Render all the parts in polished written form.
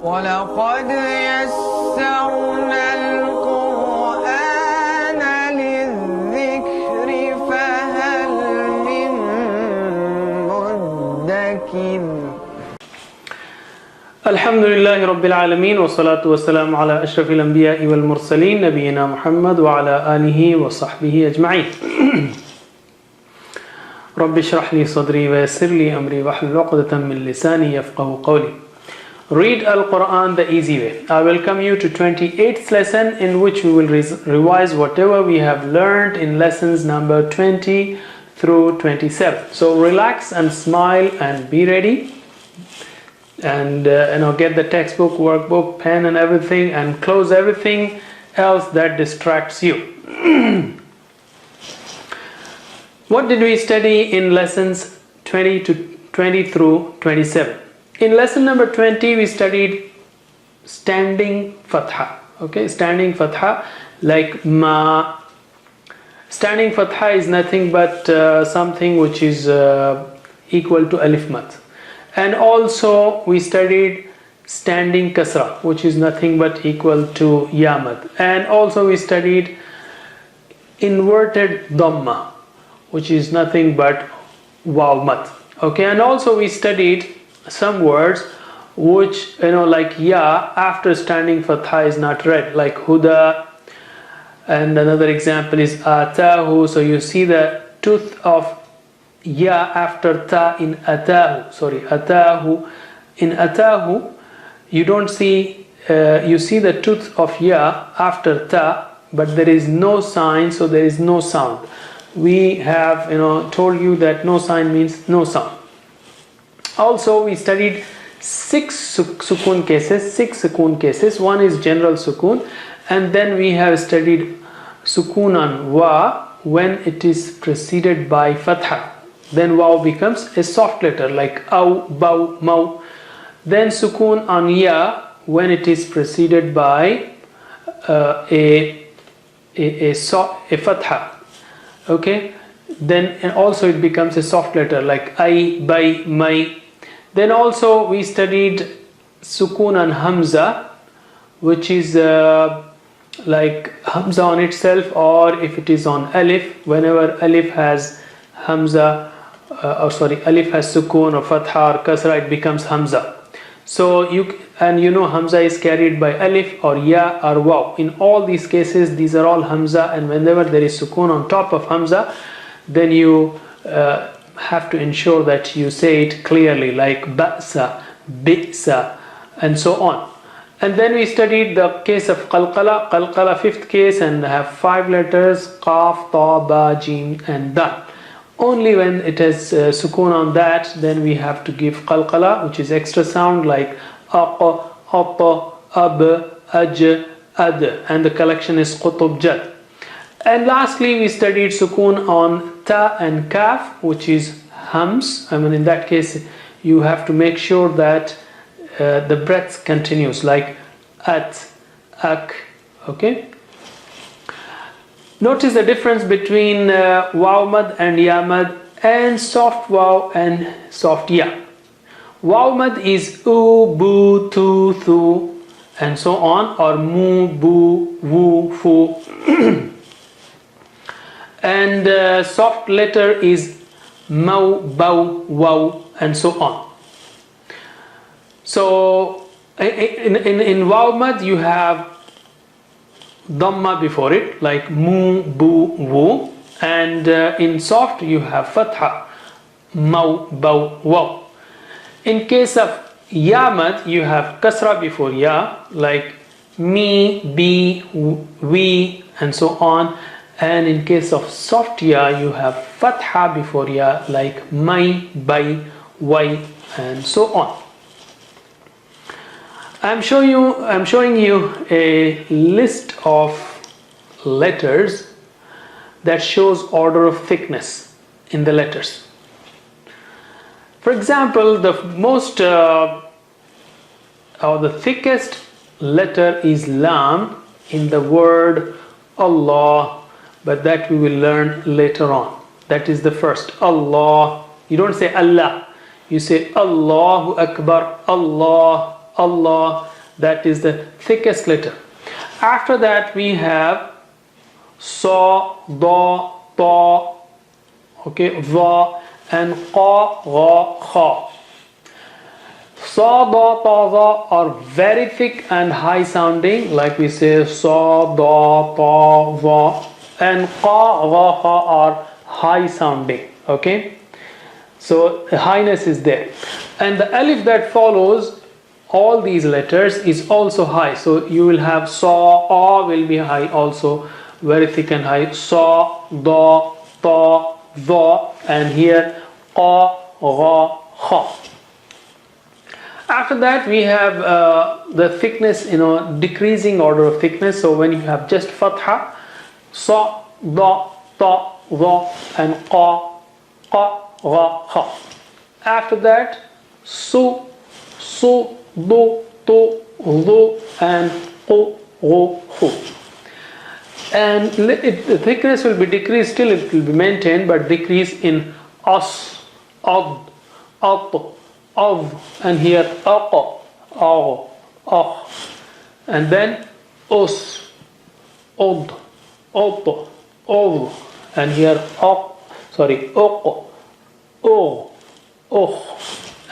وَلَقَدْ يَسَّرْنَا الْقُرْآنَ لِلذِّكْرِ فَهَلْ مِن مُّدَّكِرٍ. الحمد لله رب العالمين والصلاة والسلام على أشرف الأنبياء والمرسلين نبينا محمد وعلى آله وصحبه أجمعين. رب اشرح لي صدري ويسر لي أمري واحلل عقدة من لساني يفقهوا قولي. Read Al-Quran the easy way. I welcome you to 28th lesson, in which we will revise whatever we have learned in lessons number 20 through 27. So relax and smile and be ready, and get the textbook, workbook, pen and everything, and close everything else that distracts you. What did we study in lessons 20 through 27? In lesson number 20, we studied standing fatha. Okay, standing fatha like ma. Standing fatha is nothing but something which is equal to alif mat. And also we studied standing kasra, which is nothing but equal to ya mat. And also we studied inverted dhamma, which is nothing but waw mat. Okay, and also we studied some words which, like ya after standing fatha is not read, like huda, and another example is atahu. So you see the tooth of ya after ta in atahu. Atahu. In atahu, you don't see, you see the tooth of ya after ta, but there is no sign, so there is no sound. We have told you that no sign means no sound. Also, we studied six sukoon cases. One is general sukoon, and then we have studied sukoon on wa when it is preceded by fatha. Then waw becomes a soft letter like aw, baw, maw. Then sukoon on ya when it is preceded by a fatha. Okay. Then also it becomes a soft letter like ay, bay, may. Then also we studied sukoon on hamza, which is like hamza on itself, or if it is on alif, whenever alif has hamza, alif has sukoon or fatha or kasra, it becomes hamza. So hamza is carried by alif or ya or waw. In all these cases, these are all hamza, and whenever there is sukoon on top of hamza, then you have to ensure that you say it clearly, like ba'sa, bi'sa, and so on. And then we studied the case of qalqala, fifth case, and have 5 letters, qaf, ta, ba, jim, and dal. Only when it has sukoon on that, then we have to give qalqala, which is extra sound, like aq, at, ab, aj, ad, and the collection is qutub jad. And lastly, we studied sukoon on ta and kaf, which is hams. In that case, you have to make sure that the breath continues, like at, ak. Okay. Notice the difference between waw mad and ya mad, and soft waw and soft ya. Waw mad is u, bu, tu, thu, and so on, or mu, bu, wu, fu. And soft letter is mau, bow, wow, and so on. So in waw mad you have dhamma before it, like mu, bu, wu, and in soft you have fatha, mau, bow, wow. In case of ya mad you have kasra before ya, like mi, bi, we, and so on. And in case of soft ya, you have fatha before ya, like mai, bai, wai, and so on. I'm showing you a list of letters that shows order of thickness in the letters. For example, the most or the thickest letter is lam in the word Allah, but that we will learn later on. That is the first, Allah. You don't say Allah, you say Allahu Akbar, Allah, Allah. That is the thickest letter. After that we have sa, da, ta, okay, va, and qa, gha, kha. Sa, da, ta, za are very thick and high sounding, like we say sa, da, ta, va, and qa, gha, kha are high sounding. Okay, so the highness is there, and the alif that follows all these letters is also high. So you will have sa, a will be high also, very thick and high. Sa, da, ta, za, and here qa, gha, kha. After that we have the thickness, decreasing order of thickness. So when you have just fatha, sa, da, ta, za, and qa, gha, kha. After that su, do, to, do, and qu, ghu, khu. And the thickness will be decreased, still it will be maintained, but decrease in as, ad, at, av, and here aqa, agh, akh, and then us, od, ot, ov, and here uq, oh,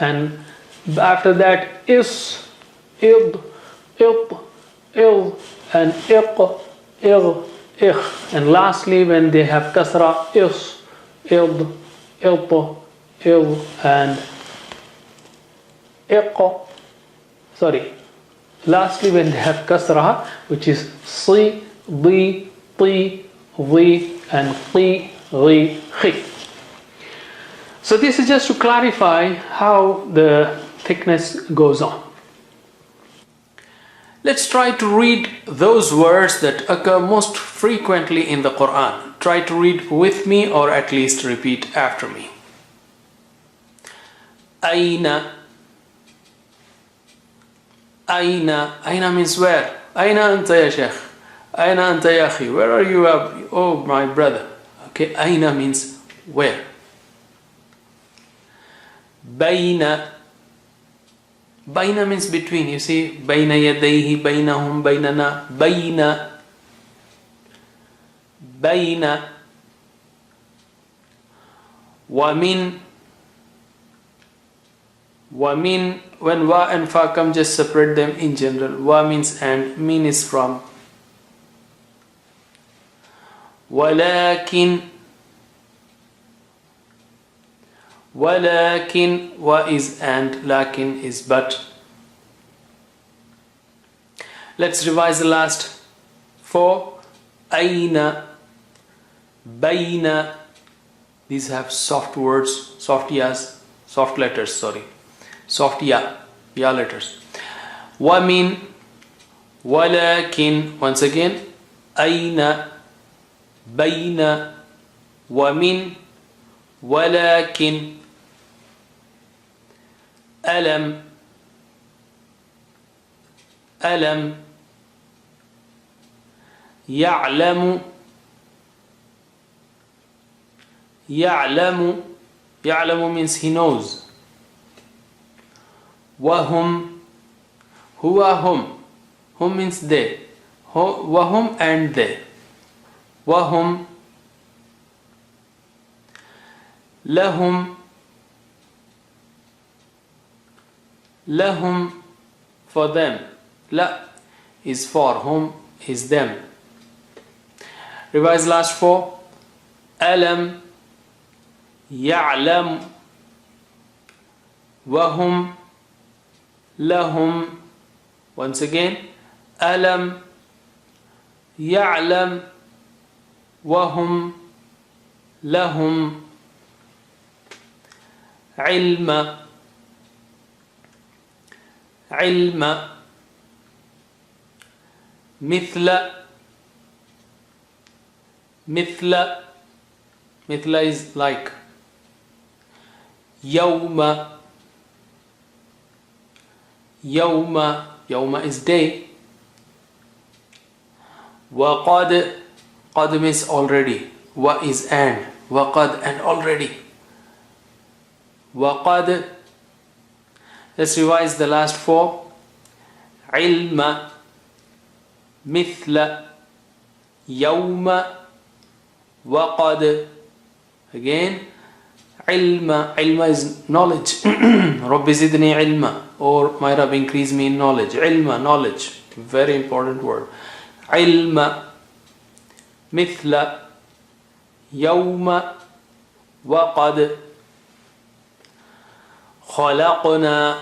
and after that is, id, it, il, and iq, ir, ich, and lastly when they have kasra, is, id, it, il, and iq. Lastly when they have kasra, which is si, di, ti, vi, and qi, ri, khi. So this is just to clarify how the thickness goes on. Let's try to read those words that occur most frequently in the Quran. Try to read with me, or at least repeat after me. Aina. Aina. Aina means where? Aina anta ya sheikh. Aina anta ya akhi. Where are you? Oh, my brother. Okay, Aina means where. Baina. Baina means between. You see, Baina yadayhi, bainahum, bainana. Baina. Baina. Wamin. Wamin. When wa and fa come, just separate them in general. Wa means and, min is from. Walakin. Walakin, wa is and, lakin is but. Let's revise the last four. Aina, baina. These have soft words, soft yas, soft letters, soft ya letters. Wamin, walakin. Once again, aina, baina, wamin, walakin. Alam, alam. Ya'lamu, ya'lamu. Ya'lamu means he knows. Wahum, huwa hum. Hum means they. Wahum and they. Wahum. Lahum, lahum, for them. La is for, whom is them. Revise last four. Alam, ya'lam, wahum, lahum. Once again, alam, ya'lam, wahum, lahum. Ilma, ilma. Mithla, mithla. Mithla is like. Yawma, yawma. Yawma is day. Waqad, qad means already. Wa is and. Waqad, and already. Waqad. Let's revise the last four. علم مثل يوم وقد. Again, ilma is knowledge. Rabbi zidni ilma, or my Rabb increase me in knowledge. Ilma, knowledge, very important word. Ilma مثل يوم وقد خلقنا.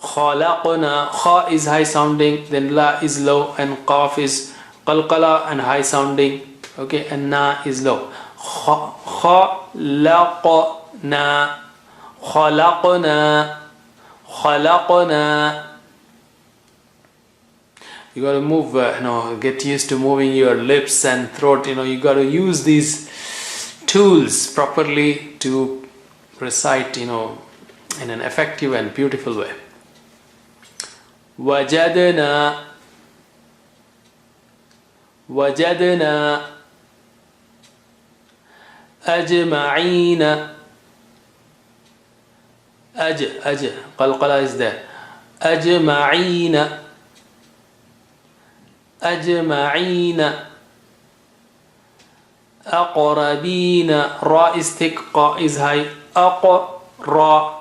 Kha is high sounding, then la is low, and qaf is qalqala and high sounding, okay, and na is low. Khalaqna. You got to move, get used to moving your lips and throat. You got to use these tools properly to recite, in an effective and beautiful way. وجدنا أجمعين. قلقلة is there. أجمعين أقربين. را is thick, qa is high. أقربين.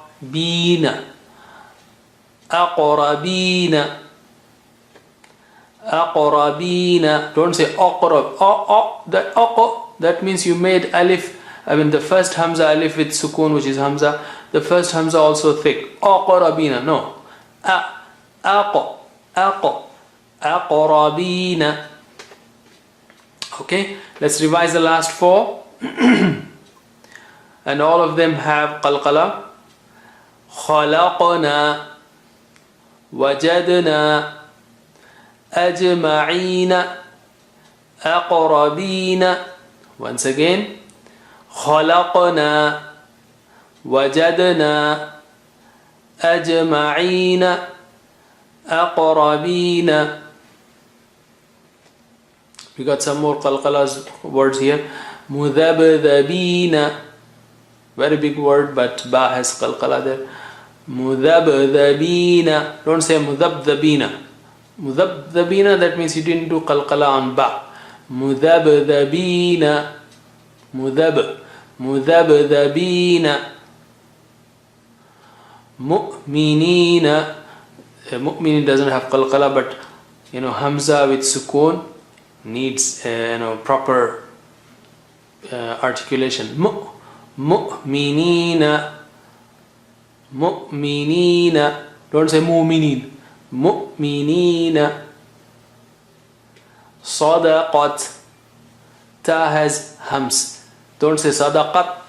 Don't say aqrab. That means you made alif. The first hamza alif with sukun, which is hamza. The first hamza also thick. Aqrabina. No. Aqrabina. Okay. Let's revise the last four. And all of them have qalqala. خلقنا وجدنا أجمعين أقربين. Once again, خلقنا وجدنا أجمعين أقربين. We got some more qalqalas words here. مذبذبين. Very big word, but ba has qalqala there. Mudhabdhabina. Don't say mudhabdhabina. Mudhabdhabina, that means you didn't do qalqala on ba. Mudhabdhabina. Mudhabdhabina. Mu'minina. Mu'minin doesn't have qalqala, but hamza with sukoon needs proper articulation. Mu'minina. Mu'minina. Don't say mu'minin. Mu'minina. Sadaqat. Ta has hams. Don't say sadaqat.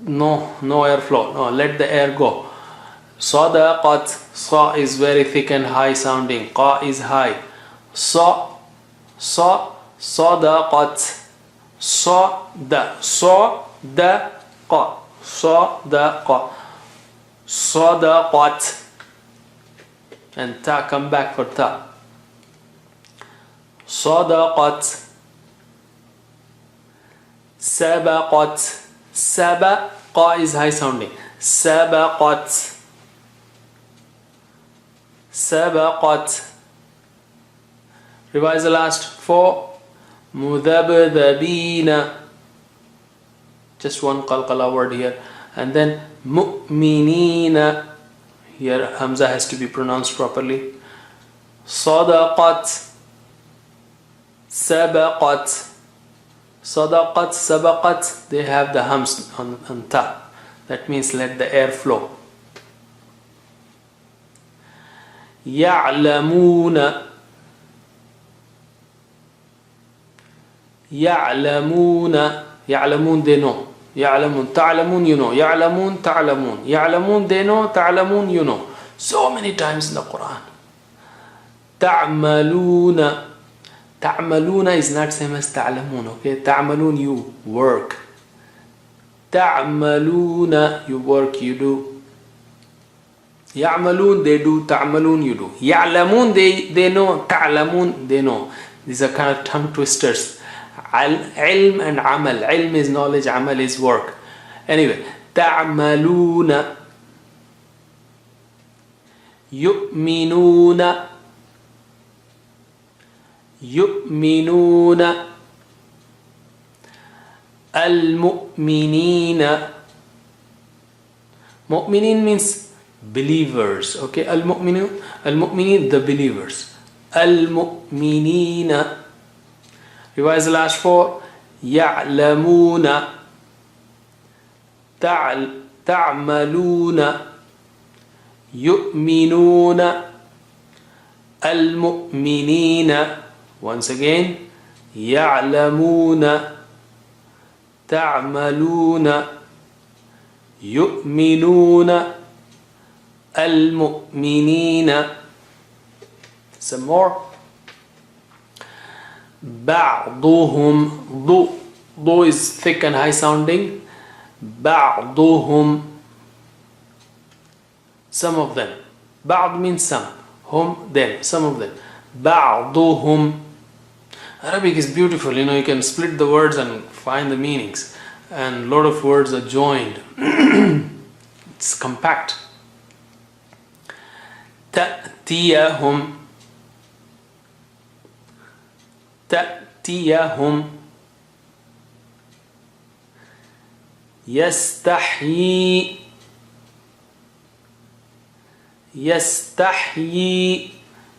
No airflow. No, let the air go. Sadaqat. Sa is very thick and high sounding. Qa is high. Sadaqat. Sadaqa. Sadaqat. And ta, come back for ta. Sadaqat. Sabaqat. Sabaqa is high sounding. Sabaqat. Sabaqat. Revise the last four. Mudhabdhabina. Just one qalqala word here. And then mu'minina. Here hamza has to be pronounced properly. Sadaqat. Sabaqat. Sadaqat, sabaqat, they have the hams on ta. That means let the air flow. Ya'lamuna. Ya'lamuna. Ya'lamun, they know. Ya'lamun, ta'lamun, you know. Ya'lamun, ta'lamun. Ya'lamun, they know. Ta'lamun, you know. So many times in the Quran. Ta'maluna. Ta'maluna is not same as ta'lamun, okay? Ta'malun, you work. Ta'maluna, you work, you do. Ya'malun, they do. Ta'malun, you do. Ya'lamun, they know. Ta'lamun, they know. These are kind of tongue twisters. Ilm and amal. Ilm is knowledge, amal is work. Anyway, ta'maluna. يؤمنون يؤمنون المؤمنين مؤمنين means believers. Okay, المؤمنين the believers. المؤمنين. Revise the last four. يعلمون تعملون يؤمنون المؤمنين. Once again, يعلمون تعملون يؤمنون المؤمنين. Some more. بعضهم ضو is thick and high sounding. بعضهم some of them. بعض means some. هم them, some of them. بعضهم. Arabic is beautiful, you know, you can split the words and find the meanings, and a lot of words are joined. It's compact. تأتيهم تأتيهم يستحيي يستحيي.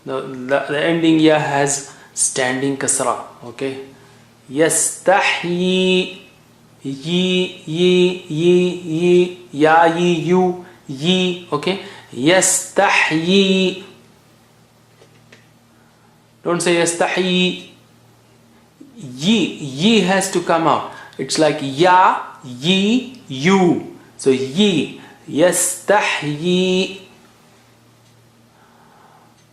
The ending ya has standing kasra. Okay, يستحيي yi ya you yi. Okay, يستحيي. Don't say يستحيي. Yi has to come out. It's like ya yi you. So yi. يستحيي.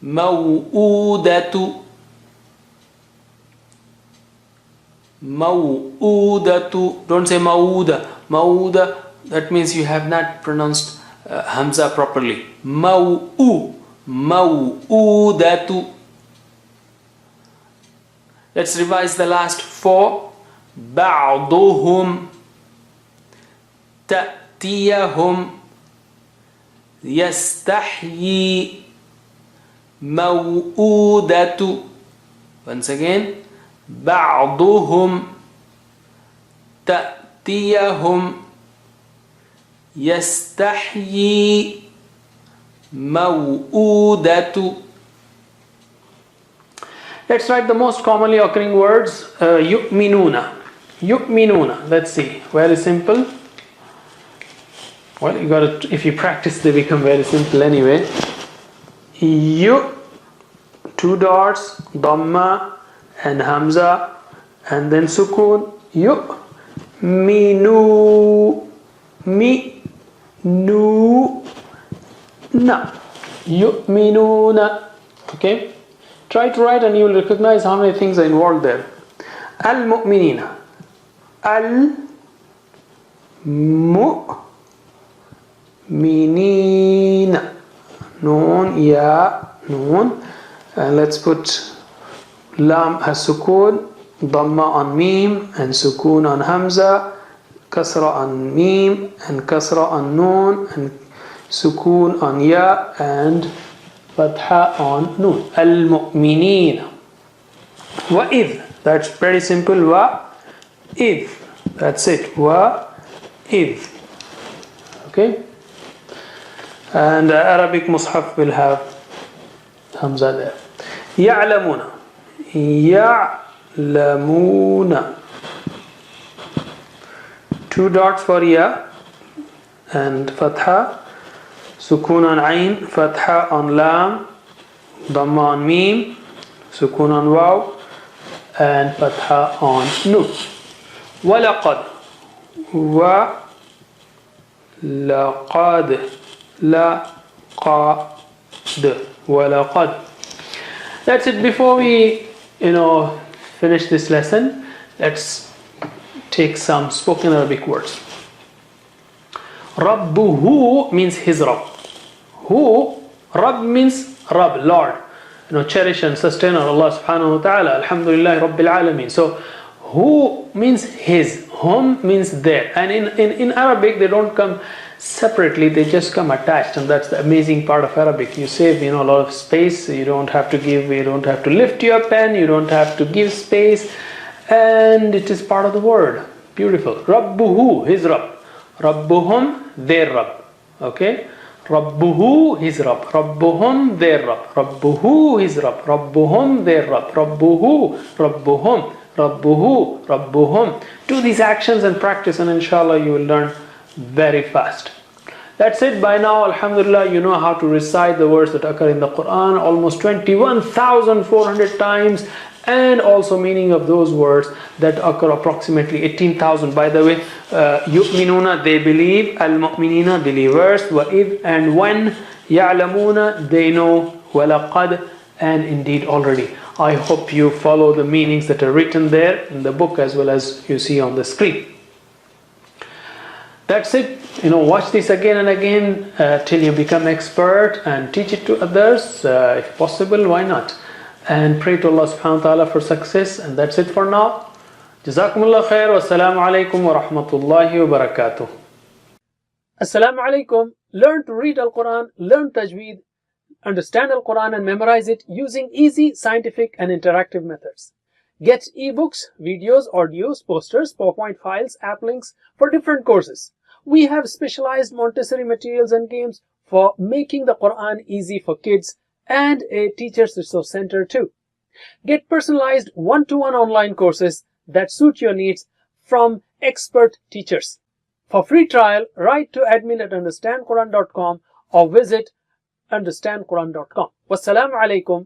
موؤودة موؤودة. Don't say mauda. Mauda, that means you have not pronounced hamza properly. Mau'udatu. Let's revise the last four. بعضهم تأتيهم يستحيي موؤودة. Once again, بعضهم تأتيهم يستحيي موؤودة. Let's write the most commonly occurring words. يؤمنون. يؤمنون. Let's see. Very simple. Well, you got to, if you practice, they become very simple anyway. You, two dots, dhamma and hamza, and then sukun. You, minu, mi, nu, na. Yu'minuna. Okay? Try to write and you will recognize how many things are involved there. Al-mu'minina. Al-mu'minina. Noon, ya, noon. And let's put lam as sukun, dhamma on mim, and sukun on hamza, kasra on mim, and kasra on noon, and sukun on ya, and fatha on noon. Al-mu'minina. Wa-idh. That's pretty simple. Wa-idh. That's it. Wa-idh. Okay? And Arabic Mus'haf will have hamza there. Ya'lamuna. Ya'lamuna. Two dots for ya and fatha. Sukun on ayn, fatha on lam, dhamma on mim, sukun on waw, and fatha on nun. Walaqad. Walaqad. Laqad. Walaqad. That's it. Before we finish this lesson, let's take some spoken Arabic words. Rabbuhu means his Rabb. Who? Rabb means Rabb, Lord. Cherish and sustainer Allah subhanahu wa ta'ala. Alhamdulillah Rabbil Alameen. So who means his. Hum means their. And in Arabic they don't come separately, they just come attached, and that's the amazing part of Arabic. You save, a lot of space. You don't have to lift your pen, you don't have to give space, and it is part of the word. Beautiful. Rabbuhu, his Rabb. Rabbuhum, their Rabb. Okay? Rabbuhu, his Rabb. Rabbuhum, their Rabb. Rabbuhu, his Rabb. Rabbuhum, their Rabb. Rabbuhu, Rabbuhum. Rabbuhu, Rabbuhum. Do these actions and practice, and inshallah you will learn very fast. That's it. By now, alhamdulillah, you know how to recite the words that occur in the Quran almost 21,400 times, and also meaning of those words that occur approximately 18,000. By the way, yu'minuna, they believe, al-mu'minina, believers, wa-id, and when, ya'lamuna, they know, wa-laqad, and indeed already. I hope you follow the meanings that are written there in the book as well as you see on the screen. That's it. Watch this again and again till you become expert, and teach it to others if possible. Why not? And pray to Allah subhanahu wa ta'ala for success. And that's it for now. Jazakumullah khair. Wassalamu alaikum wa rahmatullahi wa barakatuh. Assalamu alaikum. Learn to read Al-Quran, learn Tajweed, understand Al-Quran and memorize it using easy, scientific and interactive methods. Get ebooks, videos, audios, posters, PowerPoint files, app links for different courses. We have specialized Montessori materials and games for making the Quran easy for kids, and a Teachers Resource Center too. Get personalized one-to-one online courses that suit your needs from expert teachers. For free trial, write to admin@understandquran.com or visit understandquran.com. Wassalamu alaikum